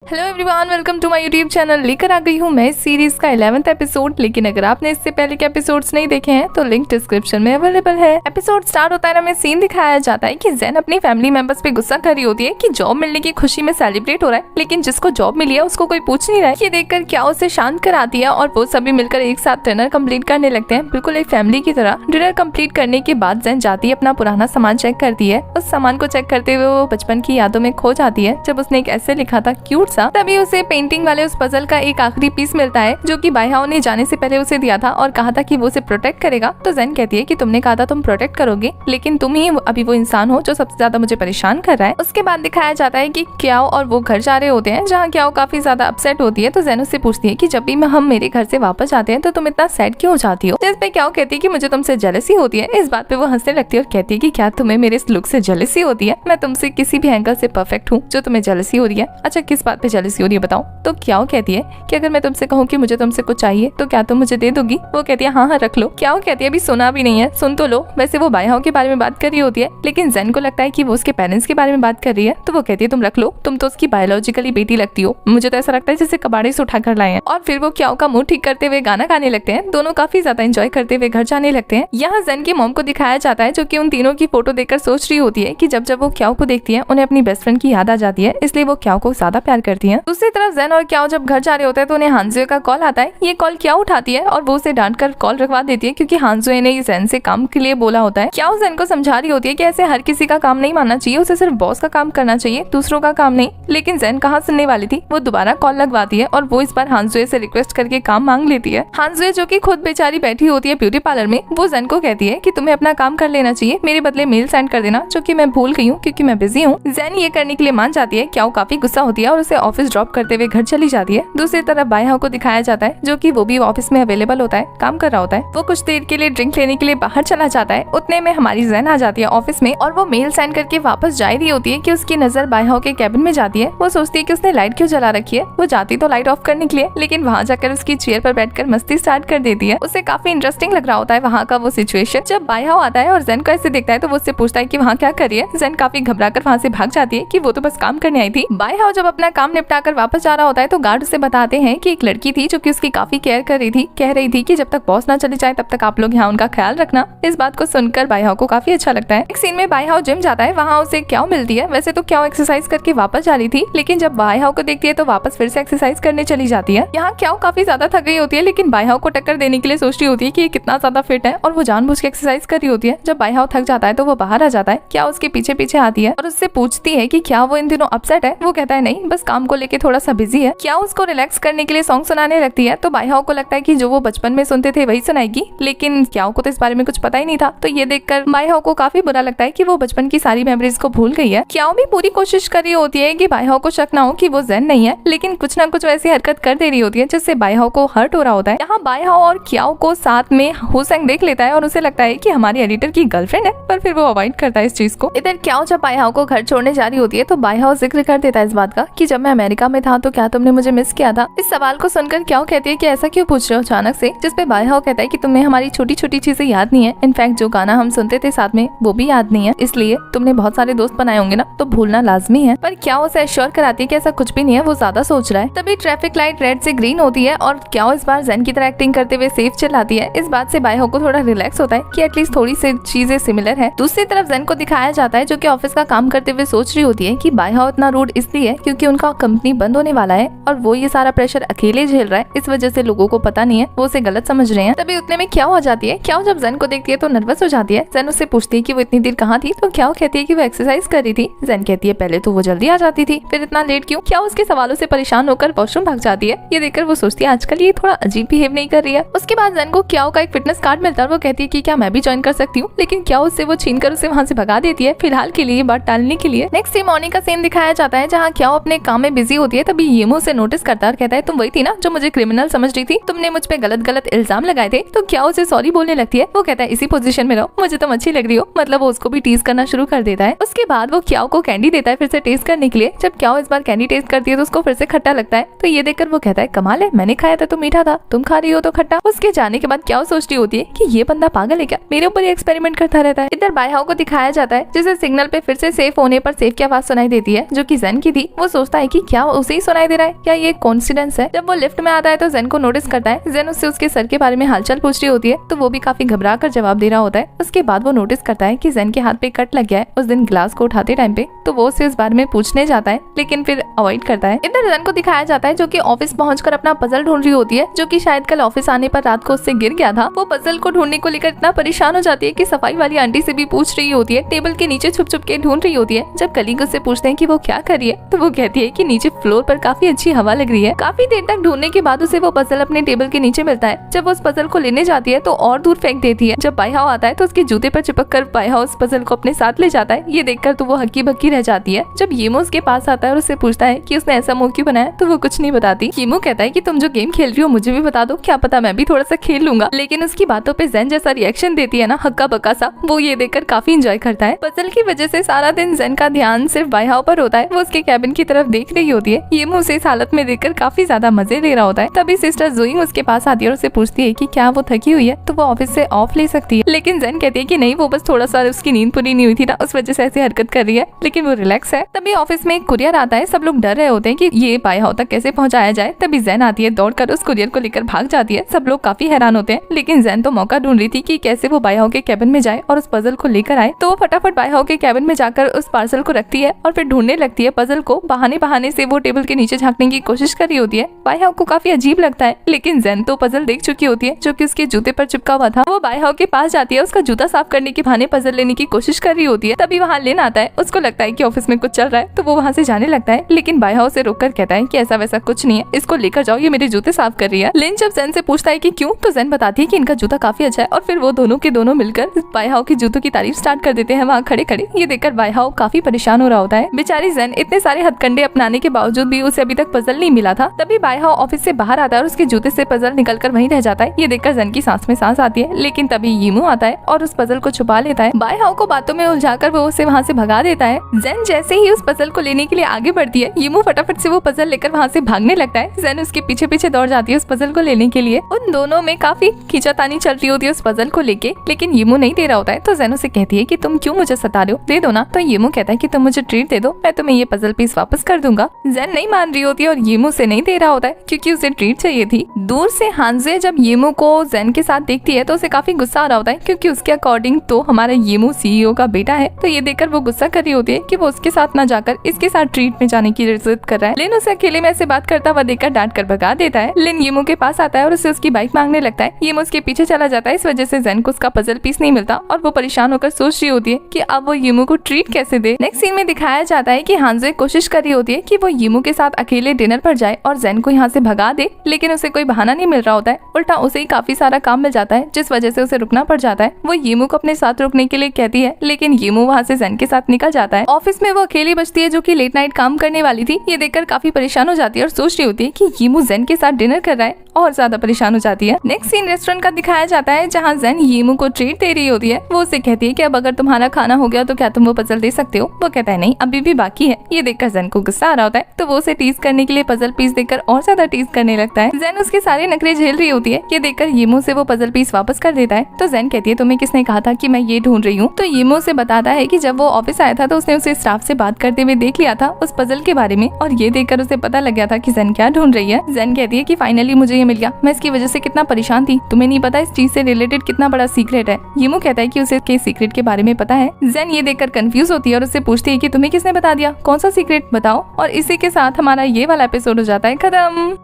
Hello everyone, welcome to my YouTube channel. लेकर आ गई हूँ मैं इस सीरीज का 11th एपिसोड। लेकिन अगर आपने इससे पहले के एपिसोड्स नहीं देखे हैं तो लिंक डिस्क्रिप्शन में अवेलेबल है। एपिसोड स्टार्ट होता है ना, हमें सीन दिखाया जाता है कि ज़ेन अपनी फैमिली मेंबर्स पे गुस्सा कर रही होती है कि जॉब मिलने की खुशी में सेलिब्रेट हो रहा है, लेकिन जिसको जॉब मिली है उसको कोई पूछ नहीं रहा है। ये देखकर क्या उसे शांत कराती है और वो सभी मिलकर एक साथ डिनर कंप्लीट करने लगते हैं, बिल्कुल एक फैमिली की तरह। डिनर कंप्लीट करने के बाद ज़ेन जाती है, अपना पुराना सामान चेक करती है। उस सामान को चेक करते हुए वो बचपन की यादों में खो जाती है, जब उसने एक ऐसे लिखा था क्यूट सा। तभी उसे पेंटिंग वाले उस पजल का एक आखिरी पीस मिलता है जो कि बाइहाओ ने जाने से पहले उसे दिया था और कहा था कि वो उसे प्रोटेक्ट करेगा। तो ज़ेन कहती है कि तुमने कहा था तुम प्रोटेक्ट करोगे, लेकिन तुम ही अभी वो इंसान हो जो सबसे ज्यादा मुझे परेशान कर रहा है। उसके बाद दिखाया जाता है कि क्याओ और वो घर जा रहे होते हैं, जहाँ क्याओ काफी ज्यादा अपसेट होती है। तो ज़ेन उससे पूछती है कि जब भी हम मेरे घर से वापस आते हैं तो तुम इतना सैड क्यों हो जाती हो। जिस पे क्याओ कहती है कि मुझे तुमसे जेलसी होती है। इस बात पे वो हंसने लगती है और कहती है कि क्या तुम्हें मेरे इस लुक से जेलसी होती है? मैं तुमसे किसी भी एंगल से परफेक्ट हूँ जो तुम्हें जेलसी हो रही है। अच्छा, किस बात पे जेलसी हो रही है बताओ। तो क्याओ कहती है कि अगर मैं तुमसे कहूँ कि मुझे तुमसे कुछ चाहिए तो क्या तुम मुझे दे दोगी? वो कहती है हाँ रख लो। क्या वो कहती है अभी सुना भी नहीं है, सुन तो लो। वैसे वो बाइहाओ के बारे में बात कर रही होती है, लेकिन ज़ेन को लगता है कि वो उसके पेरेंट्स के बारे में बात कर रही है। तो वो कहती है तुम रख लो, तुम तो उसकी बायोलॉजिकली बेटी लगती हो। मुझे तो ऐसा लगता है जैसे कबाड़े से उठा कर लाए हैं। और फिर वो क्याओ का मुंह ठीक करते हुए गाना गाने लगते हैं। दोनों काफी ज्यादा एंजॉय करते हुए घर जाने लगते हैं। यहाँ ज़ेन की मॉम को दिखाया जाता है, जो कि उन तीनों की फोटो देखकर सोच रही होती है कि जब जब वो क्याओ को देखती है उन्हें अपनी बेस्ट फ्रेंड की याद आ जाती है, इसलिए वो क्याओ को ज्यादा प्यार करती है। दूसरी तरफ ज़ेन और क्याओ जब घर जा रहे होते हैं तो उन्हें हानजुए का कॉल आता है। ये कॉल क्याओ उठाती है और वो उसे डांट कर कॉल रखवा देती है, क्योंकि हानजुए ने ज़ेन से काम के लिए बोला होता है। क्याओ ज़ेन को समझा रही होती है कि ऐसे हर किसी का काम नहीं मानना चाहिए, उसे सिर्फ बॉस का काम करना चाहिए, दूसरों का काम नहीं। लेकिन ज़ेन कहाँ सुनने वाली थी, वो दोबारा कॉल लगवाती है और वो इस बार हानजुए से रिक्वेस्ट करके काम मांग लेती है। हानजुए, जो कि खुद बेचारी बैठी होती है ब्यूटी पार्लर में, वो ज़ेन को कहती है कि तुम्हें अपना काम कर लेना चाहिए, मेरे बदले मेल सेंड कर देना, जो कि मैं भूल गई हूँ क्योंकि मैं बिजी हूँ। ज़ेन ये करने के लिए मान जाती है। क्याओ काफी गुस्सा होती है और उसे ऑफिस ड्रॉप करते हुए घर चली जाती है। दूसरी तरफ बाइहाओ को दिखाया जाता है, जो कि वो भी ऑफिस में अवेलेबल होता है, काम कर रहा होता है। वो कुछ देर के लिए ड्रिंक लेने के लिए बाहर चला जाता है। उतने में हमारी ज़ेन आ जाती है ऑफिस में और वो मेल सेंड करके वापस जा रही होती है कि उसकी नजर बाइहाओ के कैबिन में जाती है। वो सोचती है कि उसने लाइट क्यों जला रखी है। वो जाती तो लाइट ऑफ करने के लिए, लेकिन वहाँ जाकर उसकी चेयर पर बैठकर मस्ती स्टार्ट कर देती है। उसे काफी इंटरेस्टिंग लग रहा होता है वहाँ का वो सिचुएशन। जब बाइहाओ आता है और ज़ेन को ऐसे देखता है तो वो उससे पूछता है कि वहाँ क्या कर रही है। ज़ेन काफी घबराकर वहाँ से भाग जाती है कि वो तो बस काम करने आई थी। बाइहाओ जब अपना काम निपटा कर वापस जा रहा होता है तो गार्ड उसे बताते हैं कि एक लड़की थी जो कि उसकी काफी केयर कर रही थी, कह रही थी कि जब तक बॉस ना चले जाए तब तक आप लोग यहाँ उनका ख्याल रखना। इस बात को सुनकर बाइहाओ को काफी अच्छा लगता है। एक सीन में बाइहाओ जिम जाता है, वहाँ उसे क्याओ मिलती है। वैसे तो क्याओ एक्सरसाइज करके वापस जा रही थी, लेकिन जब बाइहाओ को देखती है तो वापस फिर से एक्सरसाइज करने चली जाती है। यहाँ क्याओ काफी ज्यादा थक गई होती है, लेकिन बाइहाओ को टक्कर देने के लिए सोच रही होती है कि ये कितना ज्यादा फिट है और वो जानबूझ के एक्सरसाइज कर रही होती है। जब बाइहाओ थक जाता है तो वो बाहर आ जाता है। क्याओ उसके पीछे पीछे आती है और उससे पूछती है कि क्या वो इन दिनों अपसेट है। वो कहता है नहीं, बस काम को लेके थोड़ा सा बिजी है। क्याओ उसको रिलैक्स करने के लिए सॉन्ग सुनाने लगती है। तो बाइहाओ को लगता है कि जो वो बचपन में सुनते थे वही सुनाएगी, लेकिन क्याओ को तो इस बारे में कुछ पता ही नहीं था। तो ये देखकर बाइहाओ को काफी बुरा लगता है कि वो बचपन की सारी मेमोरीज को भूल गई है। क्याओ भी पूरी कोशिश कर रही होती है कि बाइहाओ को शक ना हो कि वो ज़ेन नहीं है, लेकिन कुछ ना कुछ ऐसी हरकत कर दे रही होती है जिससे बाइहाओ को हर्ट हो रहा होता है। यहाँ बाइहाओ और क्याओ को साथ में हुसैंग देख लेता है और उसे लगता है कि हमारी एडिटर की गर्लफ्रेंड है, पर फिर वो अवॉइड करता है इस चीज को। इधर क्याओ जब बाइहाओ को घर छोड़ने जा रही होती है तो बाइहाओ जिक्र कर देता है इस बात का कि जब मैं अमेरिका में था तो क्या तुमने मुझे मिस किया था। इस सवाल को सुनकर क्याओ कहती है कि ऐसा क्यों पूछ रहे हो अचानक से, जिसपे बाइहाओ कहता है कि तुम्हें हमारी छोटी छोटी चीजें याद नहीं है, इनफैक्ट जो गाना हम सुनते थे साथ में वो भी याद नहीं है, इसलिए तुमने बहुत सारे दोस्त बनाए होंगे ना, तो भूलना लाजमी है। पर क्याओ उसे एश्योर कराती है कि ऐसा कुछ भी नहीं है, वो ज्यादा सोच रहा है। तभी ट्रैफिक लाइट रेड से ग्रीन होती है और क्याओ इस बार ज़ेन की तरह एक्टिंग करते हुए सेफ चलाती है। इस बात से बाइहाओ को थोड़ा रिलैक्स होता है कि एटलीस्ट थोड़ी सी चीजें सिमिलर है। दूसरी तरफ ज़ेन को दिखाया जाता है, जो कि ऑफिस का काम करते हुए सोच रही होती है कि बाइहाओ इतना रूड इसलिए क्योंकि उनका कंपनी बंद होने वाला है और वो ये सारा प्रेशर अकेले झेल रहा है, इस वजह से लोगों को पता नहीं है, वो उसे गलत समझ रहे हैं। तभी उतने में क्याओ आ जाती है। क्याओ जब ज़ेन को देखती है तो नर्वस हो जाती है। ज़ेन उससे पूछती है कि वो इतनी देर कहाँ थी, तो क्याओ कहती है कि वो एक्सरसाइज कर रही थी। ज़ेन कहती है पहले तो वो जल्दी आ जाती थी, फिर इतना लेट क्यों। क्याओ उसके सवालों से परेशान होकर वॉशरूम भाग जाती है। ये देखकर वो सोचती है आजकल ये थोड़ा अजीब बिहेव नहीं कर रही है। उसके बाद ज़ेन को क्याओ का एक फिटनेस कार्ड मिलता है और वो कहती है कि क्या मैं भी ज्वाइन कर सकती हूँ, लेकिन क्याओ उससे वो छीन कर उसे वहाँ से भगा देती है, फिलहाल के लिए बात टालने के लिए। नेक्स्ट डे मॉर्निंग का सीन दिखाया जाता है, जहाँ क्याओ अपने काम में बिजी होती है। तभी येमो उसे नोटिस करता है और कहता है तुम वही थी ना जो मुझे क्रिमिनल समझ रही थी, तुमने मुझ पे गलत गलत इल्जाम लगाए थे। तो क्याओ उसे सॉरी बोलने लगती है। वो कहता है इसी पोजीशन में रहो, मुझे तुम अच्छी लग रही हो, मतलब वो उसको भी टीज करना शुरू कर देता है। उसके बाद वो क्याओ को कैंडी देता है फिर से टेस्ट करने के लिए। जब क्याओ इस बार कैंडी टेस्ट करती है तो उसको फिर से खट्टा लगता है। तो ये देखकर वो कहता है कमाल है, मैंने खाया था तो मीठा था, तुम खा रही हो तो खट्टा। उसके जाने के बाद क्याओ सोचती होती है कि ये बंदा पागल है क्या, मेरे ऊपर ही एक्सपेरिमेंट करता रहता है। इधर बाइहाओ को दिखाया जाता है, जिसे सिग्नल पे फिर से सेफ होने पर सेफ की आवाज सुनाई देती है, जो कि ज़ेन की थी। वो सोचता है कि क्या उसे ही सुनाई दे रहा है, क्या ये कोइंसिडेंस है। जब वो लिफ्ट में आता है तो जेन को नोटिस करता है। जेन उससे उसके सर के बारे में हालचाल पूछ रही होती है तो वो भी काफी घबरा कर जवाब दे रहा होता है। उसके बाद वो नोटिस करता है कि जेन के हाथ पे कट लग गया है उस दिन ग्लास को उठाते टाइम पे, तो वो उसे इस बारे में पूछने जाता है लेकिन फिर अवॉइड करता है। इधर जेन को दिखाया जाता है जो कि ऑफिस पहुंचकर अपना पजल ढूंढ रही होती है, जो कि शायद कल ऑफिस आने पर रात को उससे गिर गया था। वो पजल को ढूंढने को लेकर इतना परेशान हो जाती है कि सफाई वाली आंटी से भी पूछ रही होती है, टेबल के नीचे छुप छुप के ढूंढ रही होती है। जब कलीग उससे पूछते हैं कि वो क्या कर रही है तो वो कहती है कि नीचे फ्लोर पर काफी अच्छी हवा लग रही है। काफी देर तक ढूंढने के बाद उसे वो पजल अपने टेबल के नीचे मिलता है। जब वो उस पजल को लेने जाती है तो और दूर फेंक देती है। जब बाइहाओ आता है तो उसके जूते पर चिपक कर बाइहाओ उस पजल को अपने साथ ले जाता है। ये देखकर तो वो हक्की बक्की रह जाती है। जब येमो उसके पास आता है और उससे पूछता है कि उसने ऐसा मुंह क्यों बनाया तो वो कुछ नहीं बताती। येमो कहता है कि तुम जो गेम खेल रही हो मुझे भी बता दो, क्या पता मैं भी थोड़ा सा खेल लूंगा। लेकिन उसकी बातों पे जेन जैसा रिएक्शन देती है ना, हक्का बक्का सा, वो ये देखकर काफी एंजॉय करता है। पजल की वजह से सारा दिन जेन का ध्यान सिर्फ बाइहाओ पर होता है। वो उसके कैबिन की तरफ देख रही होती है। येमो उसे इस हालत में देखकर काफी ज्यादा मजे ले रहा होता है। तभी सिस्टर जोइंग उसके पास आती है और उसे पूछती है कि क्या वो थकी हुई है तो वो ऑफिस से ऑफ ले सकती है। लेकिन जेन कहती है कि नहीं, वो बस थोड़ा सा उसकी नींद पूरी नहीं हुई थी ना, उस वजह से ऐसी हरकत कर रही है, लेकिन वो रिलैक्स है। तभी ऑफिस में एक कुरियर आता है। सब लोग डर रहे होते हैं कि ये बाइहाओ तक कैसे पहुंचाया जाए। तभी जेन आती है, दौड़कर उस कुरियर को लेकर भाग जाती है। सब लोग काफी हैरान होते हैं, लेकिन जेन तो मौका ढूंढ रही थी कि कैसे वो बाइहाओ के कैबिन में जाए और उस पजल को लेकर आए। तो वो फटाफट बाइहाओ के कैबिन में जाकर उस पार्सल को रखती है और फिर ढूंढने लगती है पजल को। बहाने बहाने से वो टेबल के नीचे झांकने की कोशिश कर रही होती है। बाइहाओ को काफी अजीब लगता है, लेकिन जेन तो पजल देख चुकी होती है जो कि उसके जूते पर चिपका हुआ था। वो बाइहाओ के पास जाती है, उसका जूता साफ करने के बहाने पजल लेने की कोशिश कर रही होती है। तभी वहाँ लिन आता है। उसको लगता है कि ऑफिस में कुछ चल रहा है तो वो वहाँ से जाने लगता है, लेकिन बाइहाओ से रोककर कहता है कि ऐसा वैसा कुछ नहीं है, इसको लेकर जाओ, ये मेरे जूते साफ कर रही है। लिन जब जेन से पूछता है कि क्यों, तो जेन बताती है कि इनका जूता काफी अच्छा है और फिर वो दोनों के दोनों मिलकर बाइहाओ के जूतों की तारीफ स्टार्ट कर देते हैं वहाँ खड़े खड़े। ये देखकर बाइहाओ काफी परेशान हो रहा होता है। बेचारी जेन इतने सारे हथकंडे अपनाने के बावजूद भी उसे अभी तक पजल नहीं मिला था। तभी बाइहाओ ऑफिस से बाहर आता है और उसके जूते से पजल निकलकर वहीं रह जाता है। ये देखकर जेन की सांस में सांस आती है, लेकिन तभी येमो आता है और उस पजल को छुपा लेता है। बाइहाओ को बातों में उलझाकर वो उसे वहाँ से भगा देता है। जेन जैसे ही उस पजल को लेने के लिए आगे बढ़ती है, येमो फटाफट से वो पजल लेकर वहाँ से भागने लगता है। जेन उसके पीछे पीछे दौड़ जाती है उस पजल को लेने के लिए। उन दोनों में काफी खींचातानी चल रही होती है उस पजल को लेके, लेकिन येमो नहीं दे रहा होता है। तो जेन उसे कहती है कि तुम क्यों मुझे सता रहे हो, दे दो ना। तो येमो कहता है कि तुम मुझे ट्रीट दे दो, मैं तुम्हें ये पजल पीस वापस कर दूंगा। जेन नहीं मान रही होती है और येमो से नहीं दे रहा होता है क्योंकि उसे ट्रीट चाहिए थी। दूर से हानजे जब येमो को जेन के साथ देखती है तो उसे काफी गुस्सा आ रहा होता है क्योंकि उसके अकॉर्डिंग तो हमारा येमो सीईओ का बेटा है। तो ये देखकर वो गुस्सा कर रही होती है कि वो उसके साथ ना जाकर इसके साथ ट्रीट में जाने की जिद कर रहा है। लिन उसे अकेले में ऐसे बात करता हुआ देखकर डांट कर भगा देता है। लिन येमो के पास आता है और उसे उसकी बाइक मांगने लगता है। येमो उसके पीछे चला जाता है। इस वजह से जेन को उसका पजल पीस नहीं मिलता और वो परेशान होकर सोच रही होती है कि अब वो येमो को ट्रीट कैसे दे। नेक्स्ट सीन में दिखाया जाता है कि हानजे कोशिश कर रही होती है कि वो येमो के साथ अकेले डिनर पर जाए और जेन को यहाँ से भगा दे, लेकिन उसे कोई बहाना नहीं मिल रहा होता है। उल्टा उसे ही काफी सारा काम मिल जाता है जिस वजह से उसे रुकना पड़ जाता है। वो येमो को अपने साथ रुकने के लिए कहती है, लेकिन येमो वहाँ से जेन के साथ निकल जाता है। ऑफिस में वो अकेली बचती है जो कि लेट नाइट काम करने वाली थी। ये देखकर काफी परेशान हो जाती है और सोच रही होती है कि येमो जेन के साथ डिनर कर रहा है, और ज्यादा परेशान हो जाती है। नेक्स्ट सीन रेस्टोरेंट का दिखाया जाता है जहाँ जेन येमो को ट्रीट दे रही होती है। वो उसे कहती है कि अब अगर तुम्हारा खाना हो गया तो क्या तुम वो पजल दे सकते हो। वो कहता है नहीं, अभी भी बाकी है। ये देखकर जेन को गुस्सा आ रहा होता है तो वो उसे टीज करने के लिए पजल पीस देकर और ज्यादा टीज करने लगता है। जेन उसके सारे नखरे झेल रही होती है। ये देखकर येमो से वो पजल पीस वापस कर देता है। तो जेन कहती है तुम्हें किसने कहा था कि मैं ये ढूंढ रही हूँ। तो येमो से बताता है कि जब वो ऑफिस आया था तो उसने उसे स्टाफ से बात करते हुए देख लिया था उस पजल के बारे में, और ये देखकर उसे पता लग गया था कि जेन क्या ढूंढ रही है। जेन कहती है कि फाइनली मुझे ये मिल गया, मैं इसकी वजह से कितना परेशान थी, तुम्हें नहीं पता इस चीज से रिलेटेड कितना बड़ा सीक्रेट है। येमो कहता है कि उसे के सीक्रेट के बारे में पता है। जेन ये देखकर कंफ्यूज होती है और उससे पूछती है कि तुम्हें किसने बता दिया, कौन सा सीक्रेट बताओ। और इसी के साथ हमारा ये वाला एपिसोड हो जाता है खत्म।